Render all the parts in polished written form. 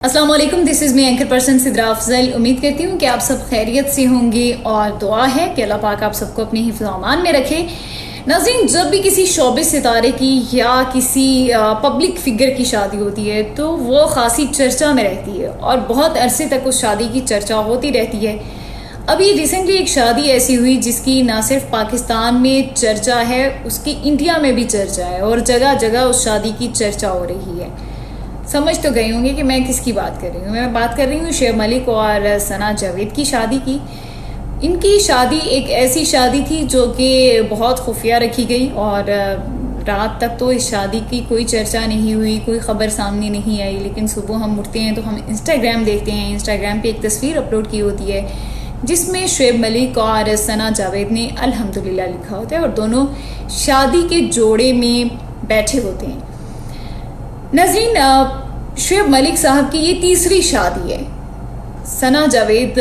अस्सलाम वालेकुम, this is me anchor person Sidra Afzal. उम्मीद करती हूँ कि आप सब खैरियत से होंगे और दुआ है कि अल्लाह पाक आप सबको अपने हिफ्ज़ व अमान में रखे। नाज़रीन, जब भी किसी शोबे सितारे की या किसी पब्लिक फिगर की शादी होती है तो वो खासी चर्चा में रहती है और बहुत अरसे तक उस शादी की चर्चा होती रहती है। अभी रिसेंटली एक शादी ऐसी हुई जिसकी ना सिर्फ पाकिस्तान में चर्चा है, उसकी इंडिया में भी चर्चा है और जगह जगह उस शादी की चर्चा हो रही है। समझ तो गए होंगे कि मैं किसकी बात कर रही हूँ। मैं बात कर रही हूँ शुएब मलिक और सना जावेद की शादी की। इनकी शादी एक ऐसी शादी थी जो कि बहुत खुफिया रखी गई और रात तक तो इस शादी की कोई चर्चा नहीं हुई, कोई ख़बर सामने नहीं आई। लेकिन सुबह हम उठते हैं तो हम इंस्टाग्राम देखते हैं, इंस्टाग्राम पे एक तस्वीर अपलोड की होती है जिसमें शुएब मलिक और सना जावेद ने अल्हम्दुलिल्लाह लिखा होता है और दोनों शादी के जोड़े में बैठे होते हैं। नाज़रीन, शुएब मलिक साहब की ये तीसरी शादी है। सना जावेद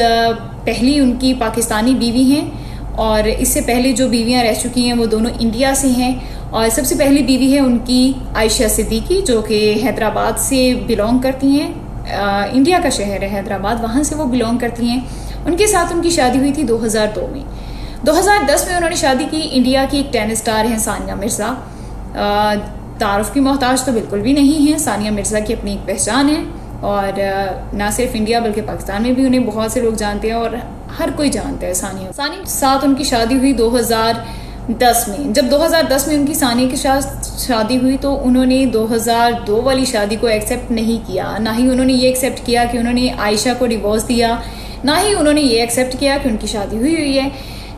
पहली उनकी पाकिस्तानी बीवी हैं और इससे पहले जो बीवियां रह चुकी हैं वो दोनों इंडिया से हैं। और सबसे पहली बीवी है उनकी आयशा सिद्दीकी जो कि हैदराबाद से बिलोंग करती हैं। इंडिया का शहर है हैदराबाद, वहाँ से वो बिलोंग करती हैं। उनके साथ उनकी शादी हुई थी 2002 में। 2010 में उन्होंने शादी की इंडिया की एक टेनिस स्टार हैं सानिया मिर्ज़ा। तारुफ की मोहताज तो बिल्कुल भी नहीं है। सानिया मिर्ज़ा की अपनी एक पहचान है और ना सिर्फ इंडिया बल्कि पाकिस्तान में भी उन्हें बहुत से लोग जानते हैं और हर कोई जानता है सानिया साथ उनकी शादी हुई 2010 में। जब 2010 में उनकी सानिया के साथ शादी हुई तो उन्होंने 2002 वाली शादी को एक्सेप्ट नहीं किया। ना ही उन्होंने ये एक्सेप्ट किया कि उन्होंने आयशा को डिवोर्स दिया, ना ही उन्होंने ये एक्सेप्ट किया कि उनकी शादी हुई है।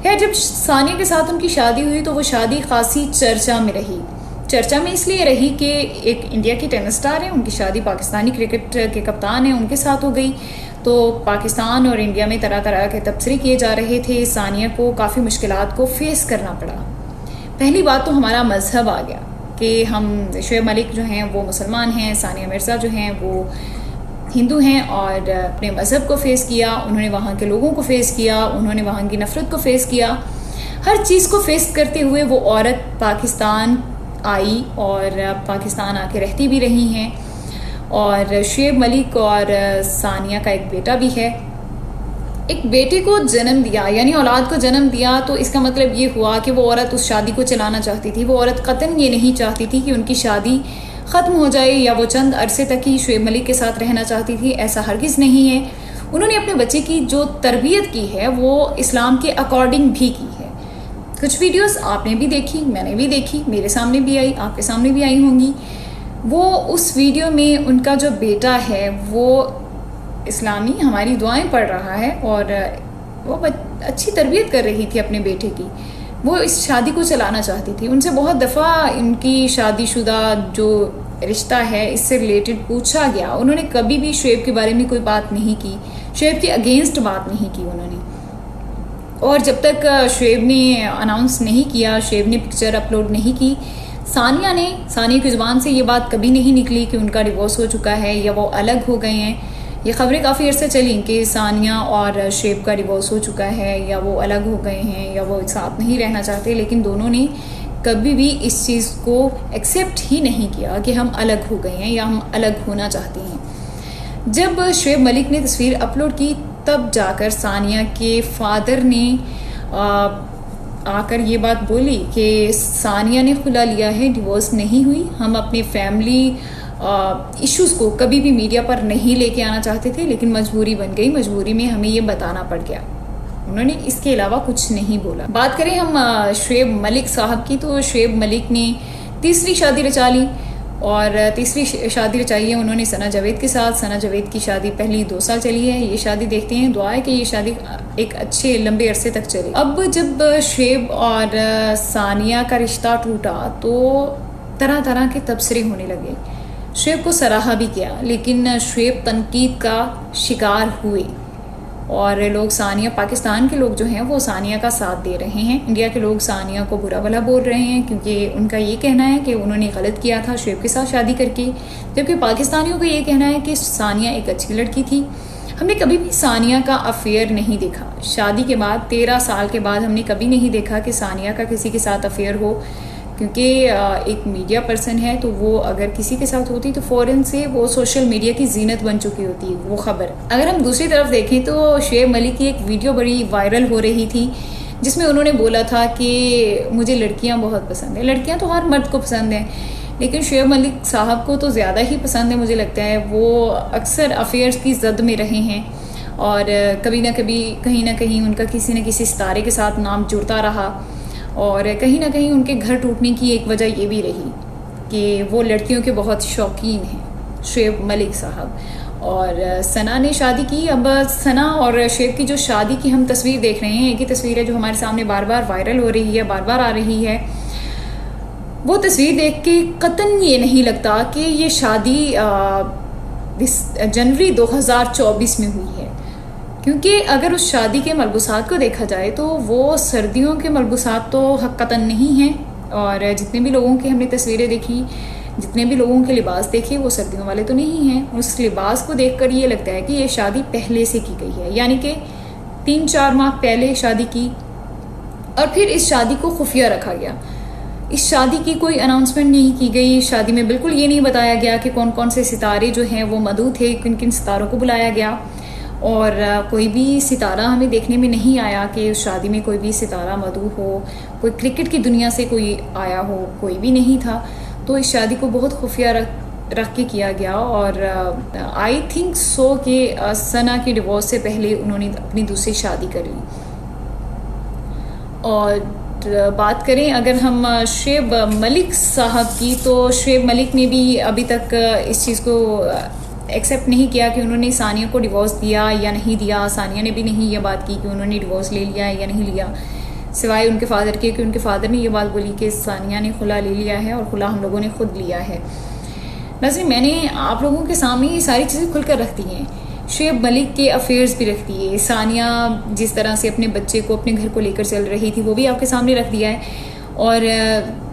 खैर, जब सानिया के साथ उनकी शादी हुई तो वो शादी खासी चर्चा में रही। चर्चा में इसलिए रही कि एक इंडिया की टेनिस स्टार है, उनकी शादी पाकिस्तानी क्रिकेट के कप्तान हैं उनके साथ हो गई। तो पाकिस्तान और इंडिया में तरह तरह के तबसरे किए जा रहे थे। सानिया को काफ़ी मुश्किलात को फेस करना पड़ा। पहली बात तो हमारा मजहब आ गया कि हम शुएब मलिक जो हैं वो मुसलमान हैं, सानिया मिर्ज़ा जो हैं वो हिंदू हैं और अपने मज़हब को फेस किया। उन्होंने वहाँ के लोगों को फेस किया, उन्होंने वहाँ की नफ़रत को फेस किया। हर चीज़ को फेस करते हुए वो औरत पाकिस्तान आई और पाकिस्तान आके रहती भी रही हैं। और शुएब मलिक और सानिया का एक बेटा भी है। एक बेटे को जन्म दिया यानी औलाद को जन्म दिया तो इसका मतलब ये हुआ कि वो औरत उस शादी को चलाना चाहती थी। वो औरत कतन ये नहीं चाहती थी कि उनकी शादी ख़त्म हो जाए या वो चंद अरसे तक ही शुएब मलिक के साथ रहना चाहती थी। ऐसा हरगिज़ नहीं है। उन्होंने अपने बच्चे की जो तरबियत की है वो इस्लाम के अकॉर्डिंग भी की है। कुछ वीडियोस आपने भी देखी, मैंने भी देखी, मेरे सामने भी आई, आपके सामने भी आई होंगी। वो उस वीडियो में उनका जो बेटा है वो इस्लामी हमारी दुआएं पढ़ रहा है और वो अच्छी तरबियत कर रही थी अपने बेटे की। वो इस शादी को चलाना चाहती थी। उनसे बहुत दफ़ा इनकी शादीशुदा जो रिश्ता है इससे रिलेटेड पूछा गया। उन्होंने कभी भी शुएब के बारे में कोई बात नहीं की, शुएब के अगेंस्ट बात नहीं की उन्होंने। और जब तक शुएब ने अनाउंस नहीं किया, शुएब ने पिक्चर अपलोड नहीं की, सानिया की ज़ुबान से ये बात कभी नहीं निकली कि उनका डिवोर्स हो चुका है या वो अलग हो गए हैं। ये खबरें काफ़ी अर्से चली कि सानिया और शुएब का डिवोर्स हो चुका है या वो अलग हो गए हैं या वो एक साथ नहीं रहना चाहते। लेकिन दोनों ने कभी भी इस चीज़ को एक्सेप्ट ही नहीं किया कि हम अलग हो गए हैं या हम अलग होना चाहते हैं। जब शुएब मलिक ने तस्वीर अपलोड की तब जाकर सानिया के फादर ने आकर ये बात बोली कि सानिया ने खुला लिया है, डिवोर्स नहीं हुई। हम अपने फैमिली इश्यूज़ को कभी भी मीडिया पर नहीं लेके आना चाहते थे लेकिन मजबूरी बन गई, मजबूरी में हमें ये बताना पड़ गया। उन्होंने इसके अलावा कुछ नहीं बोला। बात करें हम शुएब मलिक साहब की तो शुएब मलिक ने तीसरी शादी रचा ली और तीसरी शादी रचाई है उन्होंने सना जावेद के साथ। सना जावेद की शादी पहली 2 साल चली है। ये शादी देखते हैं, दुआ है कि ये शादी एक अच्छे लंबे अरसे तक चले। अब जब शुएब और सानिया का रिश्ता टूटा तो तरह तरह के तबसरे होने लगे। शुएब को सराहा भी किया लेकिन शुएब तनकीद का शिकार हुए और लोग सानिया, पाकिस्तान के लोग जो हैं वो सानिया का साथ दे रहे हैं। इंडिया के लोग सानिया को बुरा भला बोल रहे हैं क्योंकि उनका ये कहना है कि उन्होंने गलत किया था शुएब के साथ शादी करके, जबकि पाकिस्तानियों का ये कहना है कि सानिया एक अच्छी लड़की थी। हमने कभी भी सानिया का अफेयर नहीं देखा। शादी के बाद 13 साल के बाद हमने कभी नहीं देखा कि सानिया का किसी के साथ अफेयर हो, क्योंकि एक मीडिया पर्सन है तो वो अगर किसी के साथ होती तो फ़ौरन से वो सोशल मीडिया की जीनत बन चुकी होती वो खबर। अगर हम दूसरी तरफ देखें तो शुएब मलिक की एक वीडियो बड़ी वायरल हो रही थी जिसमें उन्होंने बोला था कि मुझे लड़कियां बहुत पसंद है। लड़कियां तो हर मर्द को पसंद हैं, लेकिन शुएब मलिक साहब को तो ज़्यादा ही पसंद है मुझे लगता है। वो अक्सर अफेयर्स की जद में रहे हैं और कभी ना कभी कहीं ना कहीं उनका किसी न किसी सितारे के साथ नाम जुड़ता रहा और कहीं ना कहीं उनके घर टूटने की एक वजह ये भी रही कि वो लड़कियों के बहुत शौकीन हैं शुएब मलिक साहब। और सना ने शादी की। अब सना और शुएब की जो शादी की हम तस्वीर देख रहे हैं, एक ही तस्वीर है जो हमारे सामने बार बार वायरल हो रही है, बार बार आ रही है। वो तस्वीर देख के कतन ये नहीं लगता कि ये शादी जनवरी 2024 में हुई है, क्योंकि अगर उस शादी के मलबूसात को देखा जाए तो वो सर्दियों के मलबूसात तो कतन नहीं हैं। और जितने भी लोगों की हमने तस्वीरें देखी, जितने भी लोगों के लिबास देखे, वो सर्दियों वाले तो नहीं हैं। उस लिबास को देखकर ये लगता है कि ये शादी पहले से की गई है, यानी कि 3-4 माह पहले शादी की और फिर इस शादी को खुफिया रखा गया। इस शादी की कोई अनाउंसमेंट नहीं की गई। शादी में बिल्कुल ये नहीं बताया गया कि कौन कौन से सितारे जो हैं वो मदऊ थे, किन किन सितारों को बुलाया गया। और कोई भी सितारा हमें देखने में नहीं आया कि उस शादी में कोई भी सितारा मदऊ हो, कोई क्रिकेट की दुनिया से कोई आया हो, कोई भी नहीं था। तो इस शादी को बहुत खुफिया रख के किया गया। और आई थिंक सो कि सना की डिवोर्स से पहले उन्होंने अपनी दूसरी शादी कर ली। और बात करें अगर हम शुएब मलिक साहब की, तो शुएब मलिक ने भी अभी तक इस चीज़ को एक्सेप्ट नहीं किया कि उन्होंने सानिया को डिवोर्स दिया या नहीं दिया। सानिया ने भी नहीं ये बात की कि उन्होंने डिवोर्स ले लिया है या नहीं लिया, सिवाय उनके फादर के कि उनके फादर ने ये बात बोली कि सानिया ने खुला ले लिया है और खुला हम लोगों ने खुद लिया है। नाज़रीन, मैंने आप लोगों के सामने ये सारी चीज़ें खुलकर रख दी हैं। शुएब मलिक के अफेयर्स भी रख दिए, सानिया जिस तरह से अपने बच्चे को अपने घर को लेकर चल रही थी वो भी आपके सामने रख दिया है। और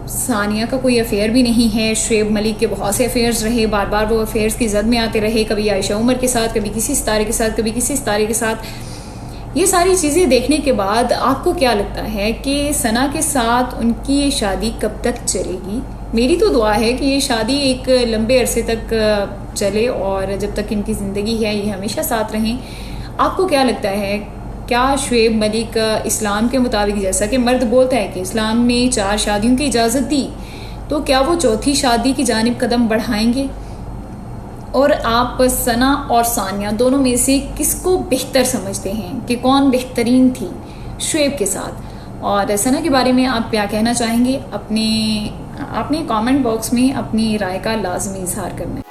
सानिया का कोई अफेयर भी नहीं है। शुएब मलिक के बहुत से अफेयर्स रहे, बार बार वो अफेयर्स की जद में आते रहे, कभी आयशा उमर के साथ, कभी किसी सितारे के साथ, कभी किसी सितारे के साथ। ये सारी चीज़ें देखने के बाद आपको क्या लगता है कि सना के साथ उनकी ये शादी कब तक चलेगी? मेरी तो दुआ है कि ये शादी एक लंबे अरसे तक चले और जब तक इनकी ज़िंदगी है ये हमेशा साथ रहें। आपको क्या लगता है, क्या शुएब मलिक इस्लाम के मुताबिक, जैसा कि मर्द बोलता है कि इस्लाम ने 4 शादियों की इजाज़त दी, तो क्या वो चौथी शादी की जानिब कदम बढ़ाएंगे? और आप सना और सानिया दोनों में से किसको बेहतर समझते हैं कि कौन बेहतरीन थी शुएब के साथ? और सना के बारे में आप क्या कहना चाहेंगे? अपने कमेंट बॉक्स में अपनी राय का लाजमी इजहार करना है।